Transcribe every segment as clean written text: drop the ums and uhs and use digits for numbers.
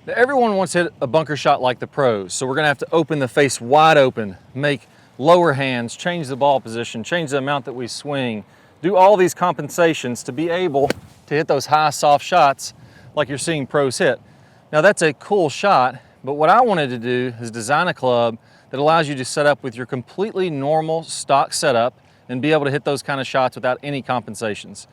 Now, everyone wants to hit a bunker shot like the pros, so we're gonna have to open the face wide open, make lower hands, change the ball position, change the amount that we swing, do all these compensations to be able to hit those high, soft shots like you're seeing pros hit. Now, that's a cool shot, but what I wanted to do is design a club that allows you to set up with your completely normal stock setup and be able to hit those kind of shots without any compensations.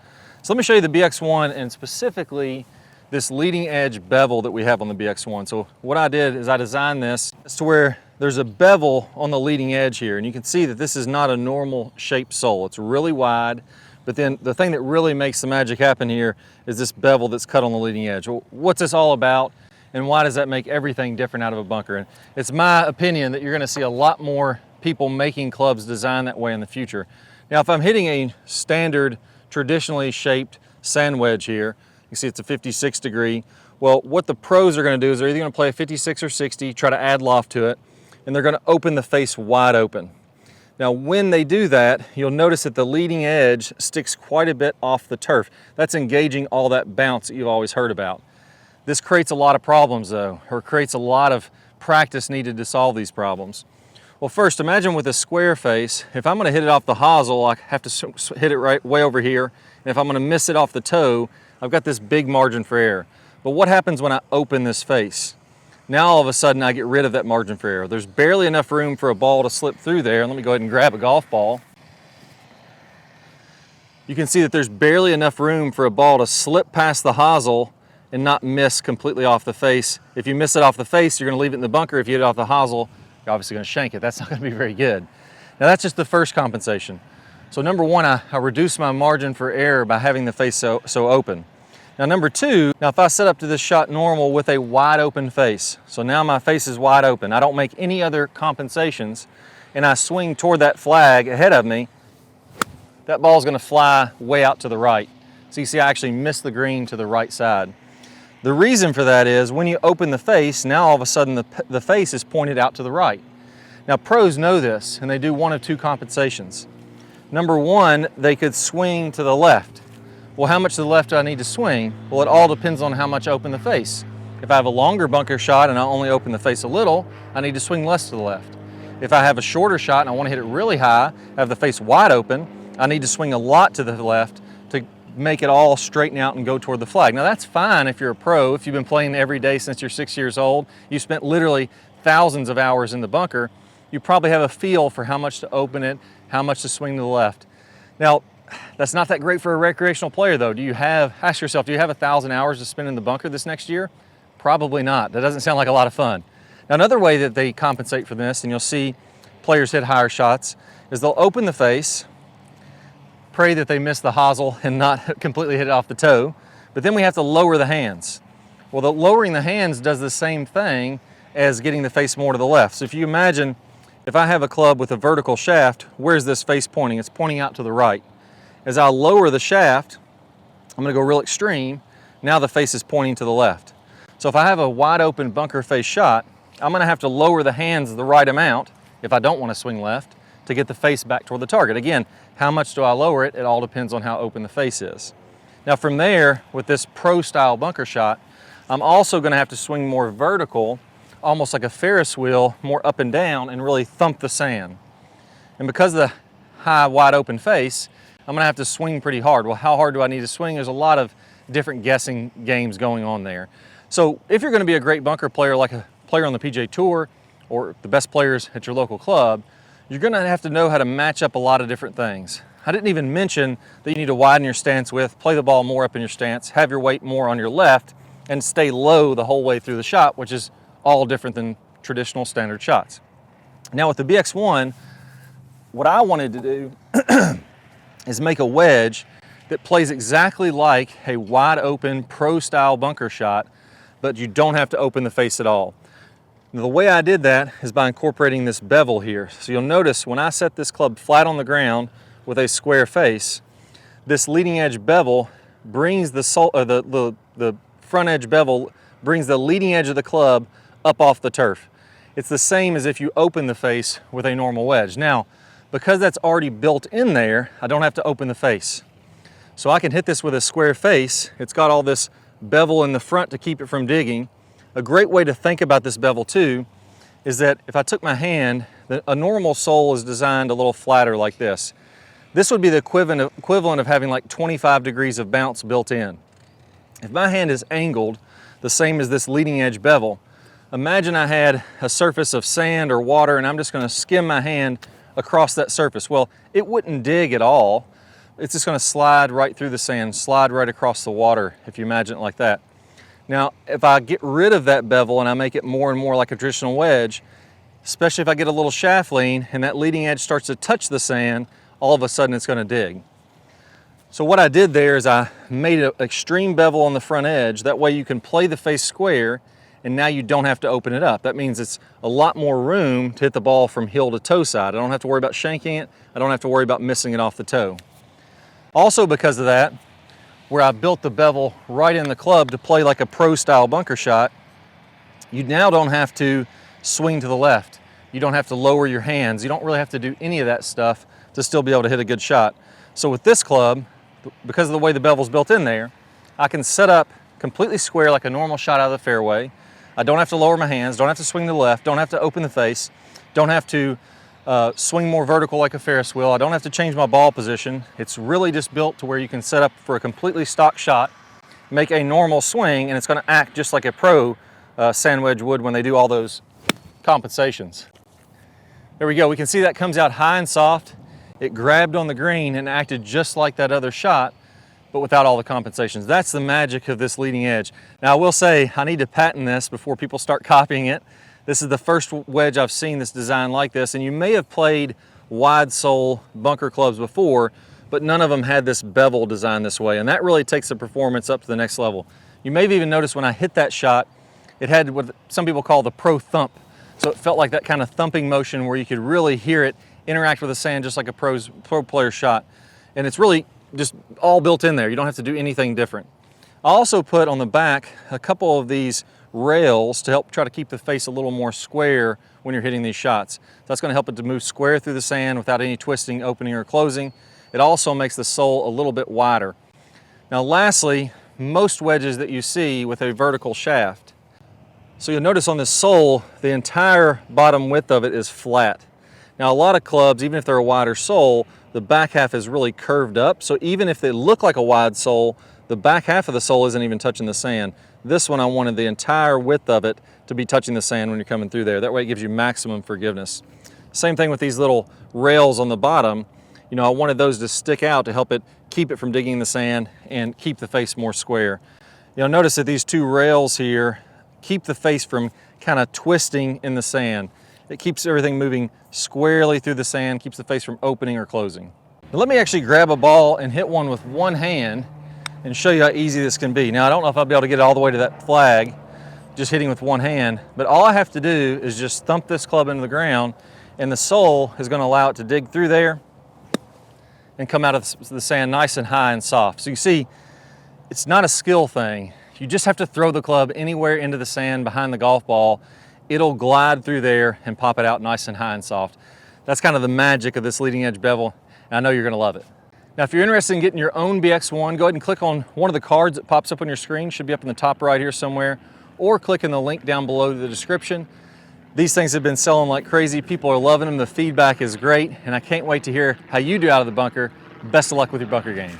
So let me show you the BX-1 and specifically this leading edge bevel that we have on the BX-1. So what I did is I designed this to where there's a bevel on the leading edge here, and you can see that this is not a normal shaped sole. It's really wide, but then the thing that really makes the magic happen here is this bevel that's cut on the leading edge. Well, what's this all about, and why does that make everything different out of a bunker? And it's my opinion that you're gonna see a lot more people making clubs designed that way in the future. Now, if I'm hitting a standard, traditionally shaped sand wedge here, you see it's a 56 degree. Well, what the pros are gonna do is they're either gonna play a 56 or 60, try to add loft to it, and they're gonna open the face wide open. Now, when they do that, you'll notice that the leading edge sticks quite a bit off the turf. That's engaging all that bounce that you've always heard about. This creates a lot of problems though, or creates a lot of practice needed to solve these problems. Well, first, imagine with a square face, if I'm gonna hit it off the hosel, I have to hit it right way over here, and if I'm gonna miss it off the toe, I've got this big margin for error. But what happens when I open this face? Now all of a sudden I get rid of that margin for error. There's barely enough room for a ball to slip through there. Let me go ahead and grab a golf ball. You can see that there's barely enough room for a ball to slip past the hosel and not miss completely off the face. If you miss it off the face, you're gonna leave it in the bunker. If you hit it off the hosel, you're obviously gonna shank it. That's not gonna be very good. Now that's just the first compensation. So number one, I reduce my margin for error by having the face so open. Now number two, now if I set up to this shot normal with a wide open face, so now my face is wide open, I don't make any other compensations, and I swing toward that flag ahead of me, that ball's gonna fly way out to the right. So you see I actually missed the green to the right side. The reason for that is when you open the face, now all of a sudden the face is pointed out to the right. Now pros know this, and they do one of two compensations. Number one, they could swing to the left. Well, how much to the left do I need to swing? Well, it all depends on how much I open the face. If I have a longer bunker shot and I only open the face a little, I need to swing less to the left. If I have a shorter shot and I want to hit it really high, have the face wide open, I need to swing a lot to the left to make it all straighten out and go toward the flag. Now that's fine if you're a pro, if you've been playing every day since you're 6 years old, you spent literally thousands of hours in the bunker, you probably have a feel for how much to open it, how much to swing to the left. Now, that's not that great for a recreational player though. Ask yourself, do you have 1,000 hours to spend in the bunker this next year? Probably not. That doesn't sound like a lot of fun. Now, another way that they compensate for this, and you'll see players hit higher shots, is they'll open the face, pray that they miss the hosel and not completely hit it off the toe, but then we have to lower the hands. Well, the lowering the hands does the same thing as getting the face more to the left. So if you imagine, if I have a club with a vertical shaft, where's this face pointing? It's pointing out to the right. As I lower the shaft, I'm gonna go real extreme, now the face is pointing to the left. So if I have a wide open bunker face shot, I'm gonna have to lower the hands the right amount, if I don't wanna swing left, to get the face back toward the target. Again, how much do I lower it? It all depends on how open the face is. Now from there, with this pro style bunker shot, I'm also gonna have to swing more vertical, almost like a Ferris wheel, more up and down, and really thump the sand. And because of the high, wide open face, I'm gonna have to swing pretty hard. Well, how hard do I need to swing? There's a lot of different guessing games going on there. So if you're gonna be a great bunker player, like a player on the PGA Tour, or the best players at your local club, you're gonna have to know how to match up a lot of different things. I didn't even mention that you need to widen your stance width, play the ball more up in your stance, have your weight more on your left, and stay low the whole way through the shot, which is all different than traditional standard shots. Now with the BX-1, what I wanted to do is make a wedge that plays exactly like a wide open pro style bunker shot, but you don't have to open the face at all. Now, the way I did that is by incorporating this bevel here. So you'll notice when I set this club flat on the ground with a square face, this leading edge bevel brings the front edge bevel brings the leading edge of the club up off the turf. It's the same as if you open the face with a normal wedge. Now, because that's already built in there, I don't have to open the face. So I can hit this with a square face. It's got all this bevel in the front to keep it from digging. A great way to think about this bevel too is that if I took my hand, a normal sole is designed a little flatter like this. This would be the equivalent of having like 25 degrees of bounce built in. If my hand is angled, the same as this leading edge bevel, imagine I had a surface of sand or water and I'm just going to skim my hand across that surface. Well, it wouldn't dig at all. It's just going to slide right through the sand, slide right across the water, if you imagine it like that. Now, if I get rid of that bevel and I make it more and more like a traditional wedge, especially if I get a little shaft lean and that leading edge starts to touch the sand, all of a sudden it's going to dig. So what I did there is I made an extreme bevel on the front edge. That way you can play the face square and now you don't have to open it up. That means it's a lot more room to hit the ball from heel to toe side. I don't have to worry about shanking it. I don't have to worry about missing it off the toe. Also because of that, where I built the bevel right in the club to play like a pro style bunker shot, you now don't have to swing to the left. You don't have to lower your hands. You don't really have to do any of that stuff to still be able to hit a good shot. So with this club, because of the way the bevel's built in there, I can set up completely square like a normal shot out of the fairway. I don't have to lower my hands, don't have to swing to the left, don't have to open the face, don't have to swing more vertical like a Ferris wheel. I don't have to change my ball position. It's really just built to where you can set up for a completely stock shot, make a normal swing, and it's going to act just like a pro sand wedge would when they do all those compensations. There we go. We can see that comes out high and soft. It grabbed on the green and acted just like that other shot, but without all the compensations. That's the magic of this leading edge. Now I will say I need to patent this before people start copying it. This is the first wedge I've seen this design like this, and you may have played wide sole bunker clubs before, but none of them had this bevel design this way, and that really takes the performance up to the next level. You may have even noticed when I hit that shot, it had what some people call the pro thump. So it felt like that kind of thumping motion where you could really hear it interact with the sand just like a pro player shot. And it's really just all built in there. You don't have to do anything different. I also put on the back a couple of these rails to help try to keep the face a little more square when you're hitting these shots. So that's going to help it to move square through the sand without any twisting, opening, or closing. It also makes the sole a little bit wider. Now lastly, most wedges that you see with a vertical shaft, so you'll notice on this sole, the entire bottom width of it is flat. Now a lot of clubs, even if they're a wider sole, the back half is really curved up. So even if they look like a wide sole, the back half of the sole isn't even touching the sand. This one, I wanted the entire width of it to be touching the sand when you're coming through there. That way it gives you maximum forgiveness. Same thing with these little rails on the bottom. You know, I wanted those to stick out to help it keep it from digging the sand and keep the face more square. You'll notice that these two rails here keep the face from kind of twisting in the sand. It keeps everything moving squarely through the sand, keeps the face from opening or closing. Now let me actually grab a ball and hit one with one hand and show you how easy this can be. Now I don't know if I'll be able to get it all the way to that flag, just hitting with one hand, but all I have to do is just thump this club into the ground, and the sole is going to allow it to dig through there and come out of the sand nice and high and soft. So you see, it's not a skill thing. You just have to throw the club anywhere into the sand behind the golf ball. It'll glide through there and pop it out nice and high and soft. That's kind of the magic of this leading edge bevel, and I know you're going to love it. Now, if you're interested in getting your own BX-1, go ahead and click on one of the cards that pops up on your screen. Should be up in the top right here somewhere, or click in the link down below the description. These things have been selling like crazy. People are loving them. The feedback is great, and I can't wait to hear how you do out of the bunker. Best of luck with your bunker game.